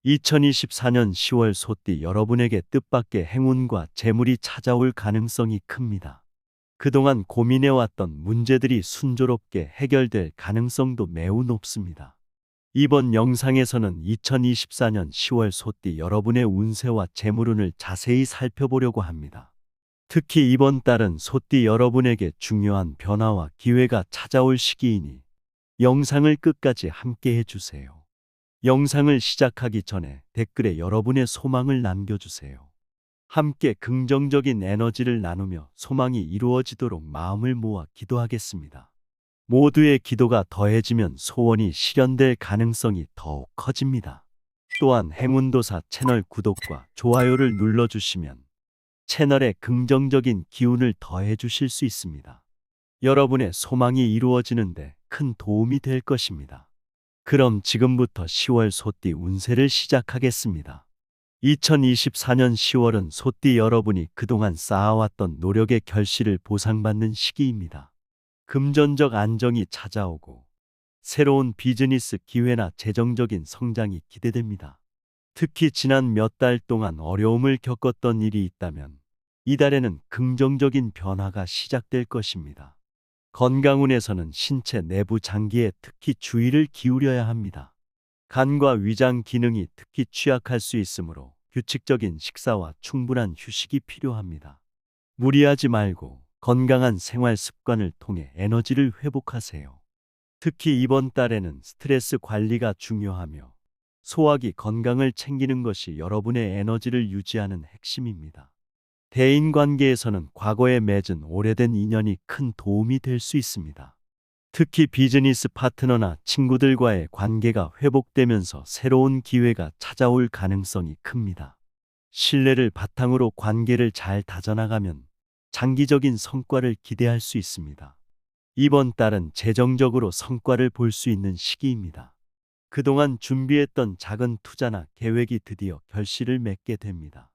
2024년 10월 소띠 여러분에게 뜻밖의 행운과 재물이 찾아올 가능성이 큽니다. 그동안 고민해왔던 문제들이 순조롭게 해결될 가능성도 매우 높습니다. 이번 영상에서는 2024년 10월 소띠 여러분의 운세와 재물운을 자세히 살펴보려고 합니다. 특히 이번 달은 소띠 여러분에게 중요한 변화와 기회가 찾아올 시기이니 영상을 끝까지 함께 해주세요. 영상을 시작하기 전에 댓글에 여러분의 소망을 남겨주세요. 함께 긍정적인 에너지를 나누며 소망이 이루어지도록 마음을 모아 기도하겠습니다. 모두의 기도가 더해지면 소원이 실현될 가능성이 더욱 커집니다. 또한 행운도사 채널 구독과 좋아요를 눌러주시면 채널에 긍정적인 기운을 더해 주실 수 있습니다. 여러분의 소망이 이루어지는데 큰 도움이 될 것입니다. 그럼 지금부터 10월 소띠 운세를 시작하겠습니다. 2024년 10월은 소띠 여러분이 그동안 쌓아왔던 노력의 결실을 보상받는 시기입니다. 금전적 안정이 찾아오고 새로운 비즈니스 기회나 재정적인 성장이 기대됩니다. 특히 지난 몇 달 동안 어려움을 겪었던 일이 있다면 이달에는 긍정적인 변화가 시작될 것입니다. 건강운에서는 신체 내부 장기에 특히 주의를 기울여야 합니다. 간과 위장 기능이 특히 취약할 수 있으므로 규칙적인 식사와 충분한 휴식이 필요합니다. 무리하지 말고 건강한 생활 습관을 통해 에너지를 회복하세요. 특히 이번 달에는 스트레스 관리가 중요하며 소화기 건강을 챙기는 것이 여러분의 에너지를 유지하는 핵심입니다. 대인관계에서는 과거에 맺은 오래된 인연이 큰 도움이 될 수 있습니다. 특히 비즈니스 파트너나 친구들과의 관계가 회복되면서 새로운 기회가 찾아올 가능성이 큽니다. 신뢰를 바탕으로 관계를 잘 다져나가면 장기적인 성과를 기대할 수 있습니다. 이번 달은 재정적으로 성과를 볼 수 있는 시기입니다. 그동안 준비했던 작은 투자나 계획이 드디어 결실을 맺게 됩니다.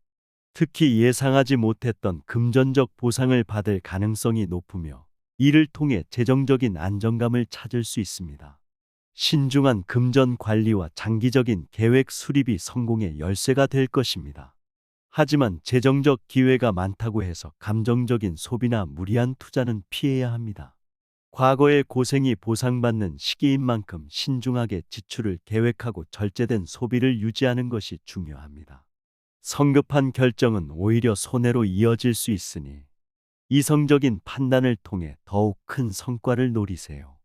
특히 예상하지 못했던 금전적 보상을 받을 가능성이 높으며 이를 통해 재정적인 안정감을 찾을 수 있습니다. 신중한 금전 관리와 장기적인 계획 수립이 성공의 열쇠가 될 것입니다. 하지만 재정적 기회가 많다고 해서 감정적인 소비나 무리한 투자는 피해야 합니다. 과거의 고생이 보상받는 시기인 만큼 신중하게 지출을 계획하고 절제된 소비를 유지하는 것이 중요합니다. 성급한 결정은 오히려 손해로 이어질 수 있으니 이성적인 판단을 통해 더욱 큰 성과를 노리세요.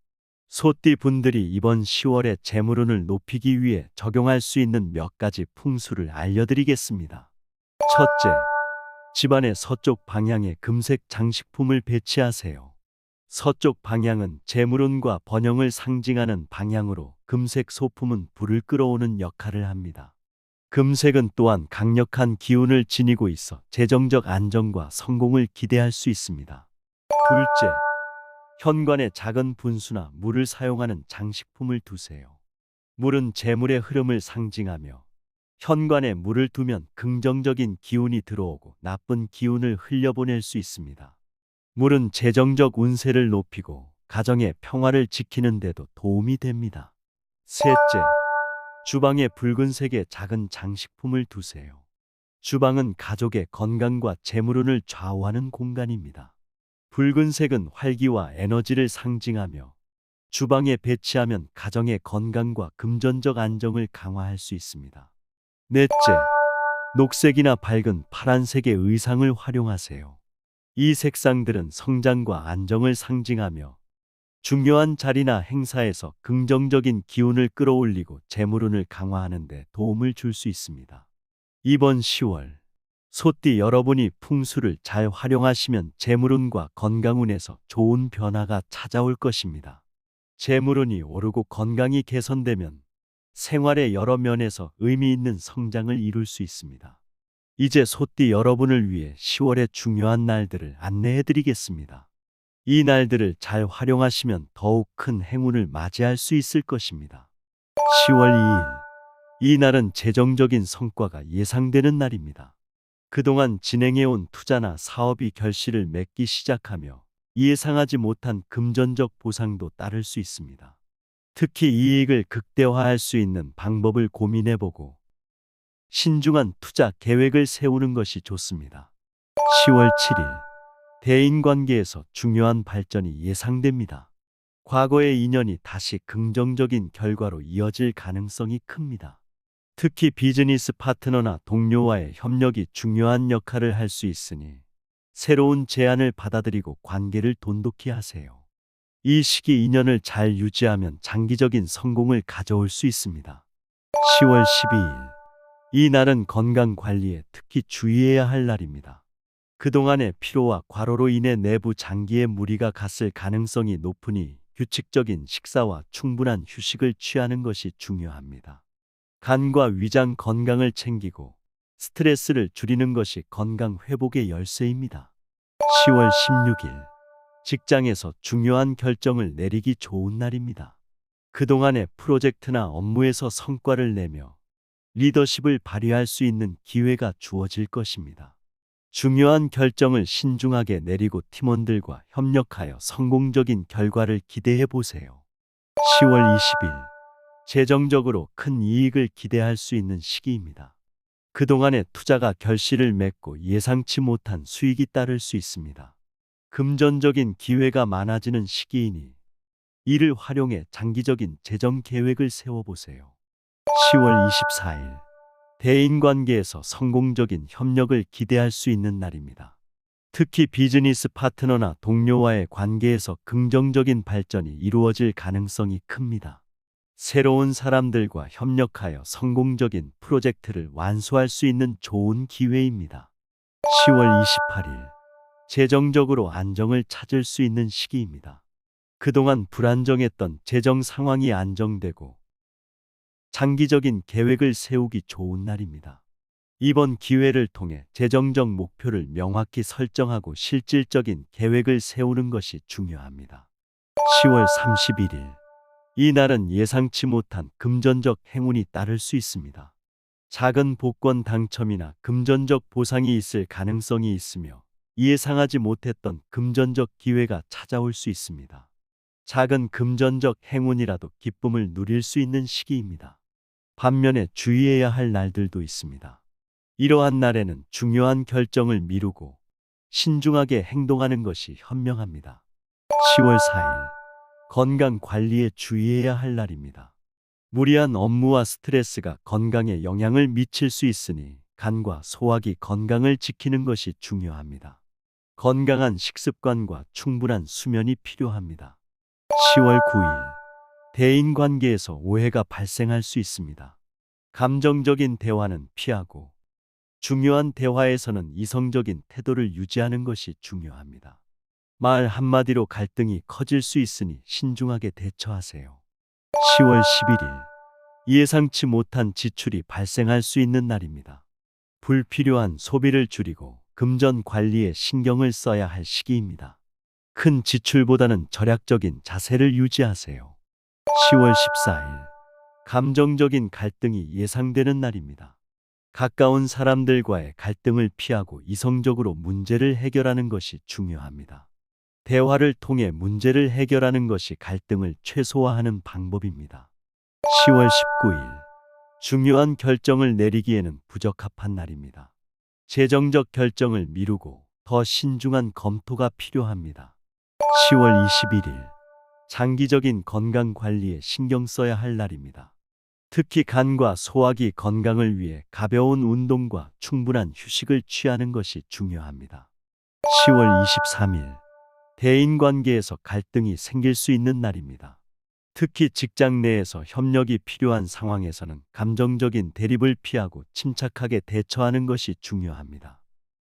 소띠 분들이 이번 10월에 재물운을 높이기 위해 적용할 수 있는 몇 가지 풍수를 알려드리겠습니다. 첫째, 집안의 서쪽 방향에 금색 장식품을 배치하세요. 서쪽 방향은 재물운과 번영을 상징하는 방향으로 금색 소품은 불을 끌어오는 역할을 합니다. 금색은 또한 강력한 기운을 지니고 있어 재정적 안정과 성공을 기대할 수 있습니다. 둘째, 현관에 작은 분수나 물을 사용하는 장식품을 두세요. 물은 재물의 흐름을 상징하며 현관에 물을 두면 긍정적인 기운이 들어오고 나쁜 기운을 흘려보낼 수 있습니다. 물은 재정적 운세를 높이고 가정의 평화를 지키는 데도 도움이 됩니다. 셋째, 주방에 붉은색의 작은 장식품을 두세요. 주방은 가족의 건강과 재물운을 좌우하는 공간입니다. 붉은색은 활기와 에너지를 상징하며 주방에 배치하면 가정의 건강과 금전적 안정을 강화할 수 있습니다. 넷째, 녹색이나 밝은 파란색의 의상을 활용하세요. 이 색상들은 성장과 안정을 상징하며 중요한 자리나 행사에서 긍정적인 기운을 끌어올리고 재물운을 강화하는 데 도움을 줄 수 있습니다. 이번 10월 소띠 여러분이 풍수를 잘 활용하시면 재물운과 건강운에서 좋은 변화가 찾아올 것입니다. 재물운이 오르고 건강이 개선되면 생활의 여러 면에서 의미 있는 성장을 이룰 수 있습니다. 이제 소띠 여러분을 위해 10월의 중요한 날들을 안내해 드리겠습니다. 이 날들을 잘 활용하시면 더욱 큰 행운을 맞이할 수 있을 것입니다. 10월 2일, 이 날은 재정적인 성과가 예상되는 날입니다. 그동안 진행해온 투자나 사업이 결실을 맺기 시작하며 예상하지 못한 금전적 보상도 따를 수 있습니다. 특히 이익을 극대화할 수 있는 방법을 고민해보고 신중한 투자 계획을 세우는 것이 좋습니다. 10월 7일, 대인관계에서 중요한 발전이 예상됩니다. 과거의 인연이 다시 긍정적인 결과로 이어질 가능성이 큽니다. 특히 비즈니스 파트너나 동료와의 협력이 중요한 역할을 할 수 있으니 새로운 제안을 받아들이고 관계를 돈독히 하세요. 이 시기 인연을 잘 유지하면 장기적인 성공을 가져올 수 있습니다. 10월 12일, 이 날은 건강 관리에 특히 주의해야 할 날입니다. 그동안의 피로와 과로로 인해 내부 장기에 무리가 갔을 가능성이 높으니 규칙적인 식사와 충분한 휴식을 취하는 것이 중요합니다. 간과 위장 건강을 챙기고 스트레스를 줄이는 것이 건강 회복의 열쇠입니다. 10월 16일, 직장에서 중요한 결정을 내리기 좋은 날입니다. 그동안의 프로젝트나 업무에서 성과를 내며 리더십을 발휘할 수 있는 기회가 주어질 것입니다. 중요한 결정을 신중하게 내리고 팀원들과 협력하여 성공적인 결과를 기대해 보세요. 10월 20일, 재정적으로 큰 이익을 기대할 수 있는 시기입니다. 그동안의 투자가 결실을 맺고 예상치 못한 수익이 따를 수 있습니다. 금전적인 기회가 많아지는 시기이니 이를 활용해 장기적인 재정 계획을 세워보세요. 10월 24일, 대인관계에서 성공적인 협력을 기대할 수 있는 날입니다. 특히 비즈니스 파트너나 동료와의 관계에서 긍정적인 발전이 이루어질 가능성이 큽니다. 새로운 사람들과 협력하여 성공적인 프로젝트를 완수할 수 있는 좋은 기회입니다. 10월 28일, 재정적으로 안정을 찾을 수 있는 시기입니다. 그동안 불안정했던 재정 상황이 안정되고 장기적인 계획을 세우기 좋은 날입니다. 이번 기회를 통해 재정적 목표를 명확히 설정하고 실질적인 계획을 세우는 것이 중요합니다. 10월 31일, 이 날은 예상치 못한 금전적 행운이 따를 수 있습니다. 작은 복권 당첨이나 금전적 보상이 있을 가능성이 있으며 예상하지 못했던 금전적 기회가 찾아올 수 있습니다. 작은 금전적 행운이라도 기쁨을 누릴 수 있는 시기입니다. 반면에 주의해야 할 날들도 있습니다. 이러한 날에는 중요한 결정을 미루고 신중하게 행동하는 것이 현명합니다. 10월 4일, 건강 관리에 주의해야 할 날입니다. 무리한 업무와 스트레스가 건강에 영향을 미칠 수 있으니 간과 소화기 건강을 지키는 것이 중요합니다. 건강한 식습관과 충분한 수면이 필요합니다. 10월 9일, 대인관계에서 오해가 발생할 수 있습니다. 감정적인 대화는 피하고 중요한 대화에서는 이성적인 태도를 유지하는 것이 중요합니다. 말 한마디로 갈등이 커질 수 있으니 신중하게 대처하세요. 10월 11일, 예상치 못한 지출이 발생할 수 있는 날입니다. 불필요한 소비를 줄이고 금전 관리에 신경을 써야 할 시기입니다. 큰 지출보다는 절약적인 자세를 유지하세요. 10월 14일, 감정적인 갈등이 예상되는 날입니다. 가까운 사람들과의 갈등을 피하고 이성적으로 문제를 해결하는 것이 중요합니다. 대화를 통해 문제를 해결하는 것이 갈등을 최소화하는 방법입니다. 10월 19일, 중요한 결정을 내리기에는 부적합한 날입니다. 재정적 결정을 미루고 더 신중한 검토가 필요합니다. 10월 21일, 장기적인 건강 관리에 신경 써야 할 날입니다. 특히 간과 소화기 건강을 위해 가벼운 운동과 충분한 휴식을 취하는 것이 중요합니다. 10월 23일, 대인관계에서 갈등이 생길 수 있는 날입니다. 특히 직장 내에서 협력이 필요한 상황에서는 감정적인 대립을 피하고 침착하게 대처하는 것이 중요합니다.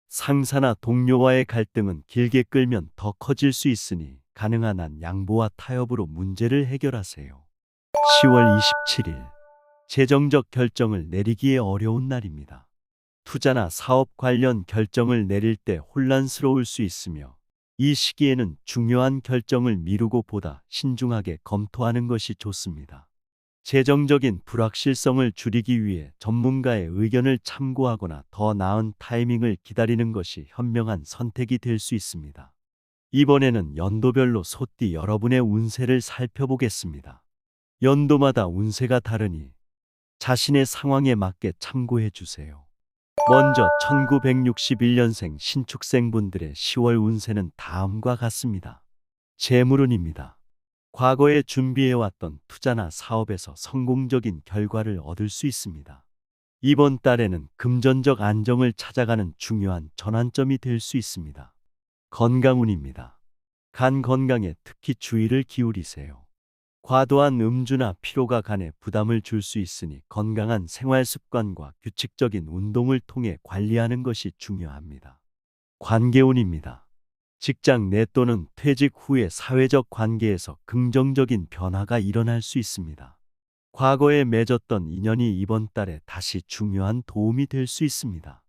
상사나 동료와의 갈등은 길게 끌면 더 커질 수 있으니 가능한 한 양보와 타협으로 문제를 해결하세요. 10월 27일, 재정적 결정을 내리기에 어려운 날입니다. 투자나 사업 관련 결정을 내릴 때 혼란스러울 수 있으며 이 시기에는 중요한 결정을 미루고 보다 신중하게 검토하는 것이 좋습니다. 재정적인 불확실성을 줄이기 위해 전문가의 의견을 참고하거나 더 나은 타이밍을 기다리는 것이 현명한 선택이 될 수 있습니다. 이번에는 연도별로 소띠 여러분의 운세를 살펴보겠습니다. 연도마다 운세가 다르니 자신의 상황에 맞게 참고해 주세요. 먼저 1961년생 신축생분들의 10월 운세는 다음과 같습니다. 재물운입니다. 과거에 준비해왔던 투자나 사업에서 성공적인 결과를 얻을 수 있습니다. 이번 달에는 금전적 안정을 찾아가는 중요한 전환점이 될 수 있습니다. 건강운입니다. 간 건강에 특히 주의를 기울이세요. 과도한 음주나 피로가 간에 부담을 줄 수 있으니 건강한 생활 습관과 규칙적인 운동을 통해 관리하는 것이 중요합니다. 관계운입니다. 직장 내 또는 퇴직 후에 사회적 관계에서 긍정적인 변화가 일어날 수 있습니다. 과거에 맺었던 인연이 이번 달에 다시 중요한 도움이 될 수 있습니다.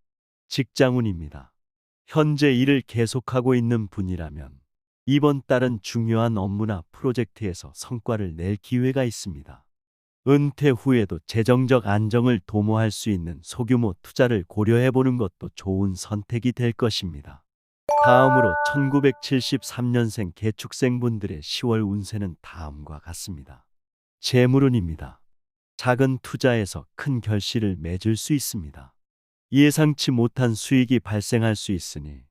직장운입니다. 현재 일을 계속하고 있는 분이라면 이번 달은 중요한 업무나 프로젝트에서 성과를 낼 기회가 있습니다. 은퇴 후에도 재정적 안정을 도모할 수 있는 소규모 투자를 고려해 보는 것도 좋은 선택이 될 것입니다. 다음으로 1973년생 개축생분들의 10월 운세는 다음과 같습니다. 재물운입니다. 작은 투자에서 큰 결실을 맺을 수 있습니다. 예상치 못한 수익이 발생할 수 있으니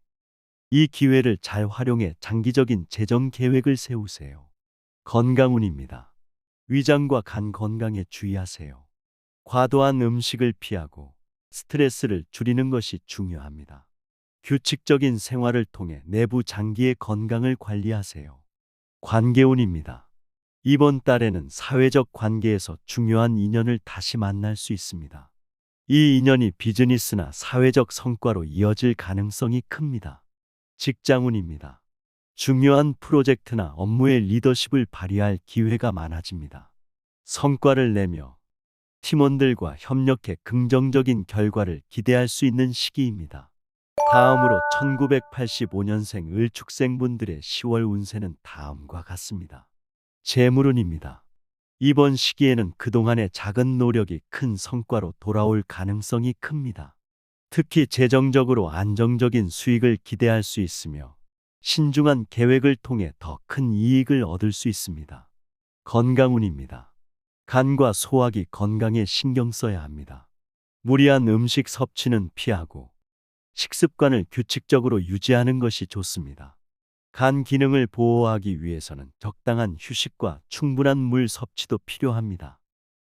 이 기회를 잘 활용해 장기적인 재정 계획을 세우세요. 건강운입니다. 위장과 간 건강에 주의하세요. 과도한 음식을 피하고 스트레스를 줄이는 것이 중요합니다. 규칙적인 생활을 통해 내부 장기의 건강을 관리하세요. 관계운입니다. 이번 달에는 사회적 관계에서 중요한 인연을 다시 만날 수 있습니다. 이 인연이 비즈니스나 사회적 성과로 이어질 가능성이 큽니다. 직장운입니다. 중요한 프로젝트나 업무의 리더십을 발휘할 기회가 많아집니다. 성과를 내며 팀원들과 협력해 긍정적인 결과를 기대할 수 있는 시기입니다. 다음으로 1985년생 을축생분들의 10월 운세는 다음과 같습니다. 재물운입니다. 이번 시기에는 그동안의 작은 노력이 큰 성과로 돌아올 가능성이 큽니다. 특히 재정적으로 안정적인 수익을 기대할 수 있으며 신중한 계획을 통해 더 큰 이익을 얻을 수 있습니다. 건강운입니다. 간과 소화기 건강에 신경 써야 합니다. 무리한 음식 섭취는 피하고 식습관을 규칙적으로 유지하는 것이 좋습니다. 간 기능을 보호하기 위해서는 적당한 휴식과 충분한 물 섭취도 필요합니다.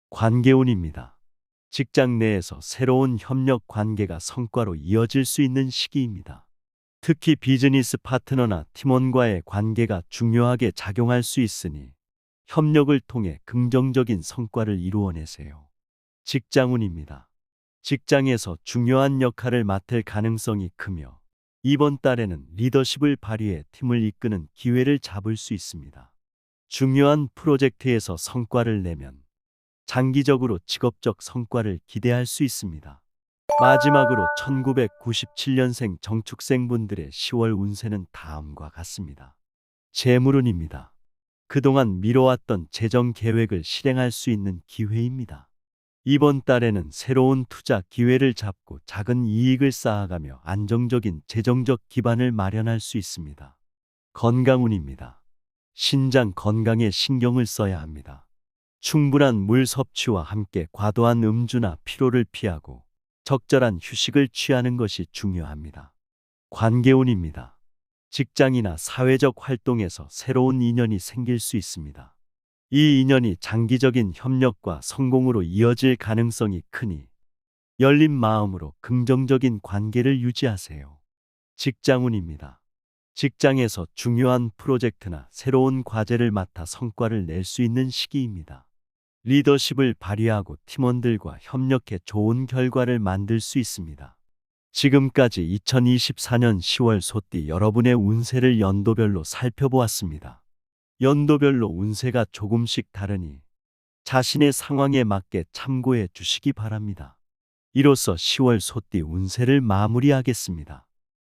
관계운입니다. 직장 내에서 새로운 협력 관계가 성과로 이어질 수 있는 시기입니다. 특히 비즈니스 파트너나 팀원과의 관계가 중요하게 작용할 수 있으니 협력을 통해 긍정적인 성과를 이루어내세요. 직장운입니다. 직장에서 중요한 역할을 맡을 가능성이 크며 이번 달에는 리더십을 발휘해 팀을 이끄는 기회를 잡을 수 있습니다. 중요한 프로젝트에서 성과를 내면 장기적으로 직업적 성과를 기대할 수 있습니다. 마지막으로 1997년생 정축생분들의 10월 운세는 다음과 같습니다. 재물운입니다. 그동안 미뤄왔던 재정 계획을 실행할 수 있는 기회입니다. 이번 달에는 새로운 투자 기회를 잡고 작은 이익을 쌓아가며 안정적인 재정적 기반을 마련할 수 있습니다. 건강운입니다. 신장 건강에 신경을 써야 합니다. 충분한 물 섭취와 함께 과도한 음주나 피로를 피하고 적절한 휴식을 취하는 것이 중요합니다. 관계운입니다. 직장이나 사회적 활동에서 새로운 인연이 생길 수 있습니다. 이 인연이 장기적인 협력과 성공으로 이어질 가능성이 크니 열린 마음으로 긍정적인 관계를 유지하세요. 직장운입니다. 직장에서 중요한 프로젝트나 새로운 과제를 맡아 성과를 낼 수 있는 시기입니다. 리더십을 발휘하고 팀원들과 협력해 좋은 결과를 만들 수 있습니다. 지금까지 2024년 10월 소띠 여러분의 운세를 연도별로 살펴보았습니다. 연도별로 운세가 조금씩 다르니 자신의 상황에 맞게 참고해 주시기 바랍니다. 이로써 10월 소띠 운세를 마무리하겠습니다.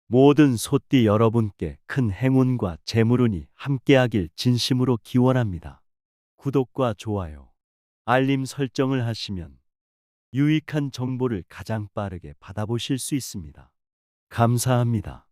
모든 소띠 여러분께 큰 행운과 재물운이 함께하길 진심으로 기원합니다. 구독과 좋아요, 알림 설정을 하시면 유익한 정보를 가장 빠르게 받아보실 수 있습니다. 감사합니다.